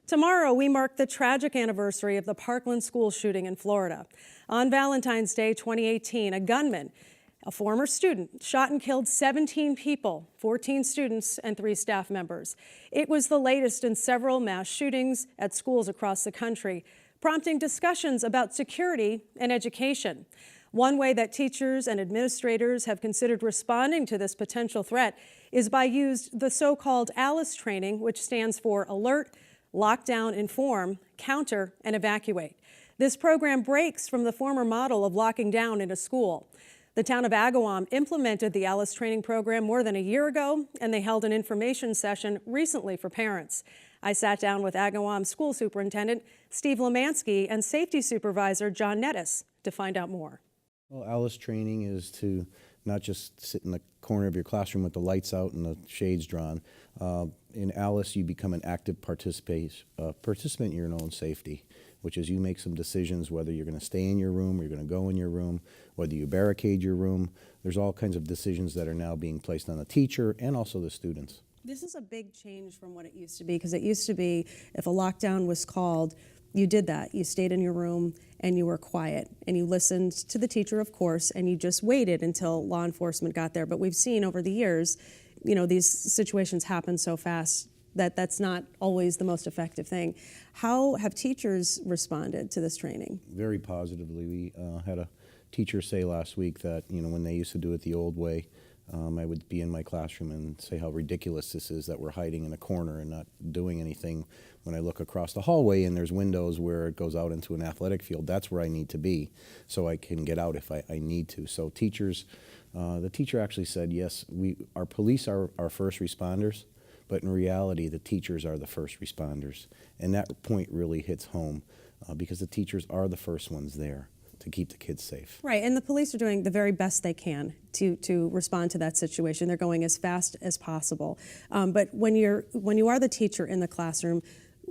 Tomorrow, we mark the tragic anniversary of the Parkland School shooting in Florida. On Valentine's Day 2018, a gunman, a former student, shot and killed 17 people, 14 students and 3 staff members. It was the latest in several mass shootings at schools across the country, prompting discussions about security and education. One way that teachers and administrators have considered responding to this potential threat is by using the so-called ALICE training, which stands for Alert, Lockdown, Inform, Counter, and Evacuate. This program breaks from the former model of locking down in a school. The town of Agawam implemented the ALICE training program more than a year ago, and they held an information session recently for parents. I sat down with Agawam School Superintendent Steve Lemanski and Safety Supervisor John Nettis to find out more. Well, ALICE training is to not just sit in the corner of your classroom with the lights out and the shades drawn. In ALICE, you become an active participant in your own safety, which is you make some decisions whether you're going to stay in your room or you're going to go in your room, whether you barricade your room. There's all kinds of decisions that are now being placed on the teacher and also the students. This is a big change from what it used to be, because it used to be if a lockdown was called, you did that. You stayed in your room and you were quiet and you listened to the teacher, of course, and you just waited until law enforcement got there. But we've seen over the years, you know, these situations happen so fast that that's not always the most effective thing. How have teachers responded to this training? Very positively. We had a teacher say last week that, you know, when they used to do it the old way, I would be in my classroom and say how ridiculous this is that we're hiding in a corner and not doing anything. When I look across the hallway and there's windows where it goes out into an athletic field, that's where I need to be so I can get out if I need to. So teachers, the teacher actually said, yes, our police are our first responders, but in reality, the teachers are the first responders. And that point really hits home because the teachers are the first ones there to keep the kids safe. Right, and the police are doing the very best they can to respond to that situation. They're going as fast as possible. But when you are the teacher in the classroom,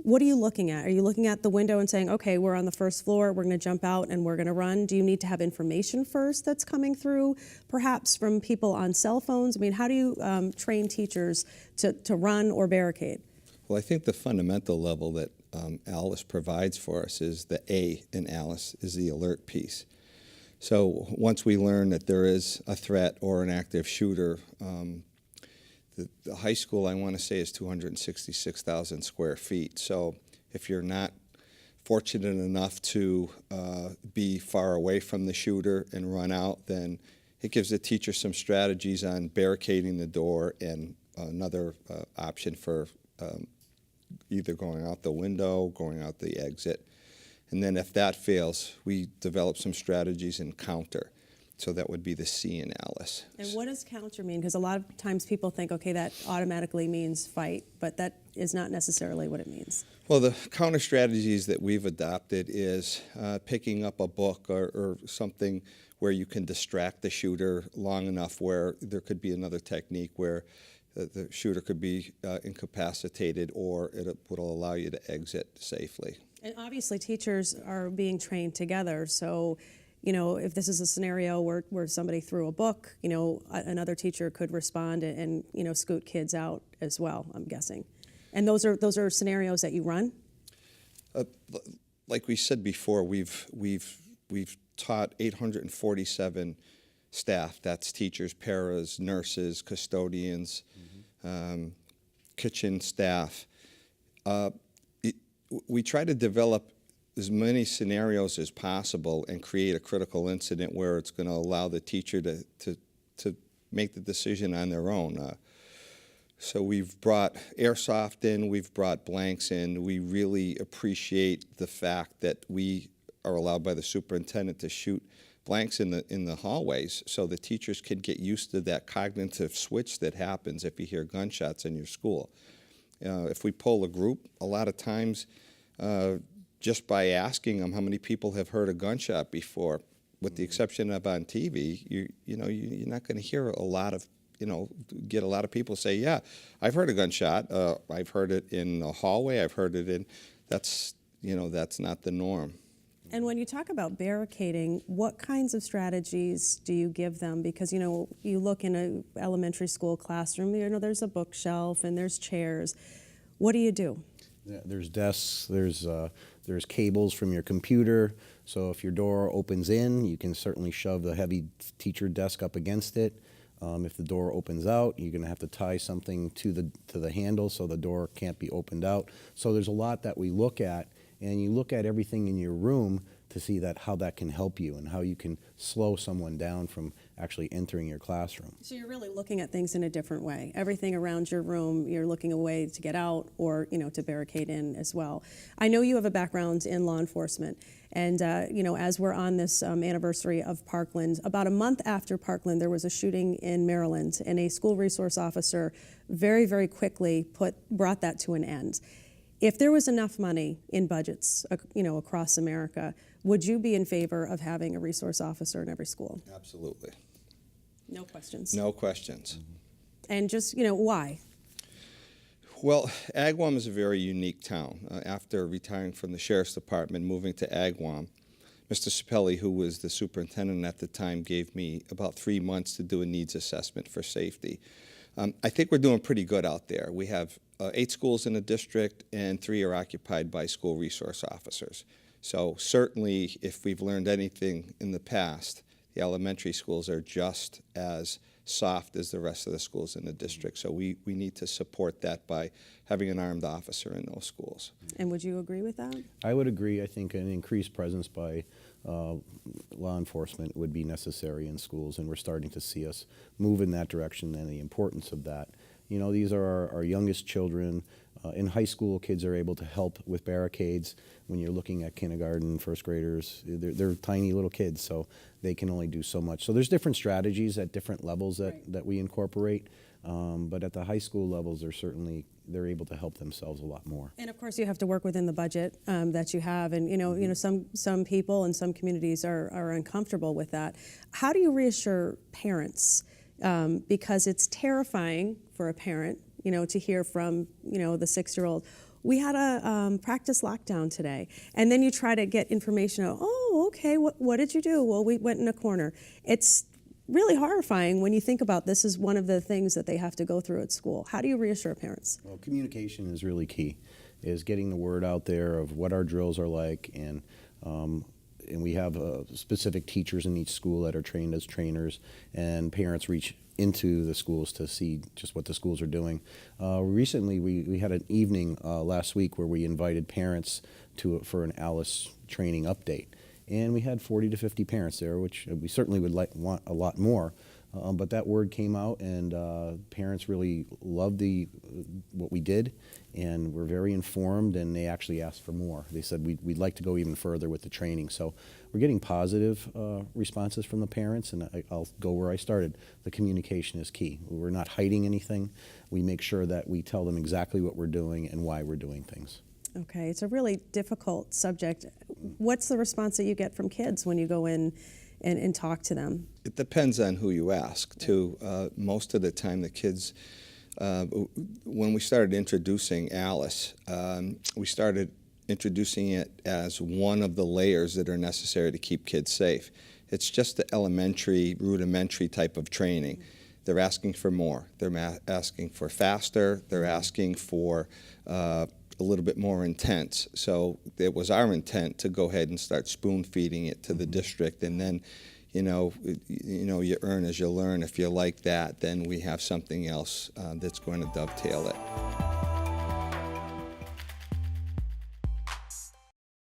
what are you looking at? Are you looking at the window and saying, okay, we're on the first floor, we're going to jump out and we're going to run? Do you need to have information first that's coming through, perhaps from people on cell phones? I mean, how do you train teachers to run or barricade? Well, I think the fundamental level that ALICE provides for us is the A in ALICE is the alert piece. So once we learn that there is a threat or an active shooter, the high school, I want to say, is 266,000 square feet. So if you're not fortunate enough to be far away from the shooter and run out, then it gives the teacher some strategies on barricading the door and another option for either going out the window, going out the exit. And then if that fails, we develop some strategies in counter. So that would be the C in ALICE. And what does counter mean? Because a lot of times people think, okay, that automatically means fight, but that is not necessarily what it means. Well, the counter strategies that we've adopted is picking up a book or something where you can distract the shooter long enough where there could be another technique where the shooter could be incapacitated, or it would allow you to exit safely. And obviously teachers are being trained together, so you know, if this is a scenario where somebody threw a book, you know, another teacher could respond and you know, scoot kids out as well, I'm guessing. And those are scenarios that you run? Like we said before, we've taught 847 staff. That's teachers, paras, nurses, custodians, kitchen staff. We try to develop as many scenarios as possible and create a critical incident where it's going to allow the teacher to make the decision on their own. So we've brought airsoft in, we've brought blanks in. We really appreciate the fact that we are allowed by the superintendent to shoot blanks in the hallways so the teachers can get used to that cognitive switch that happens if you hear gunshots in your school. If we poll a group, a lot of times just by asking them how many people have heard a gunshot before, with the exception of on TV, you're not going to hear a lot of, get a lot of people say, yeah, I've heard a gunshot. I've heard it in the hallway. I've heard it in, that's not the norm. And when you talk about barricading, what kinds of strategies do you give them? Because, you look in an elementary school classroom, there's a bookshelf and there's chairs. What do you do? Yeah, there's desks, there's cables from your computer, so if your door opens in, you can certainly shove the heavy teacher desk up against it. If the door opens out, you're going to have to tie something to the handle so the door can't be opened out. So there's a lot that we look at, and you look at everything in your room to see how that can help you and how you can slow someone down from actually entering your classroom. So you're really looking at things in a different way. Everything around your room, you're looking a way to get out or, to barricade in as well. I know you have a background in law enforcement, and, as we're on this anniversary of Parkland, about a month after Parkland, there was a shooting in Maryland, and a school resource officer very, very quickly brought that to an end. If there was enough money in budgets, across America, would you be in favor of having a resource officer in every school? Absolutely. No questions. No questions. And just, why? Well, Agawam is a very unique town. After retiring from the Sheriff's Department, moving to Agawam, Mr. Sapelli, who was the superintendent at the time, gave me about 3 months to do a needs assessment for safety. I think we're doing pretty good out there. We have 8 schools in the district, and 3 are occupied by school resource officers. So certainly, if we've learned anything in the past, the elementary schools are just as soft as the rest of the schools in the district. So we need to support that by having an armed officer in those schools. And would you agree with that? I would agree. I think an increased presence by law enforcement would be necessary in schools, and we're starting to see us move in that direction and the importance of that. These are our youngest children. In high school, kids are able to help with barricades. When you're looking at kindergarten, first graders, they're tiny little kids, so they can only do so much. So there's different strategies at different levels that we incorporate, but at the high school levels, they're able to help themselves a lot more. And of course, you have to work within the budget that you have, and some people and some communities are uncomfortable with that. How do you reassure parents? Because it's terrifying for a parent, to hear from, the 6-year-old, we had a practice lockdown today. And then you try to get information out, oh, okay, what did you do? Well, we went in a corner. It's really horrifying when you think about this is one of the things that they have to go through at school. How do you reassure parents? Well, communication is really key, is getting the word out there of what our drills are like, and we have specific teachers in each school that are trained as trainers, and parents reach into the schools to see just what the schools are doing. Recently, we had an evening last week where we invited parents for an ALICE training update. And we had 40 to 50 parents there, which we certainly would want a lot more. But that word came out, and parents really loved what we did, and were very informed, and they actually asked for more. They said, we'd like to go even further with the training. So we're getting positive responses from the parents, and I'll go where I started. The communication is key. We're not hiding anything. We make sure that we tell them exactly what we're doing and why we're doing things. Okay, it's a really difficult subject. What's the response that you get from kids when you go in and talk to them? It depends on who you ask, too. Most of the time, the kids, when we started introducing ALICE, we started introducing it as one of the layers that are necessary to keep kids safe. It's just the elementary, rudimentary type of training. They're asking for more. They're asking for faster. They're asking for a little bit more intense. So it was our intent to go ahead and start spoon feeding it to the district, and then, you earn as you learn. If you like that, then we have something else that's going to dovetail it.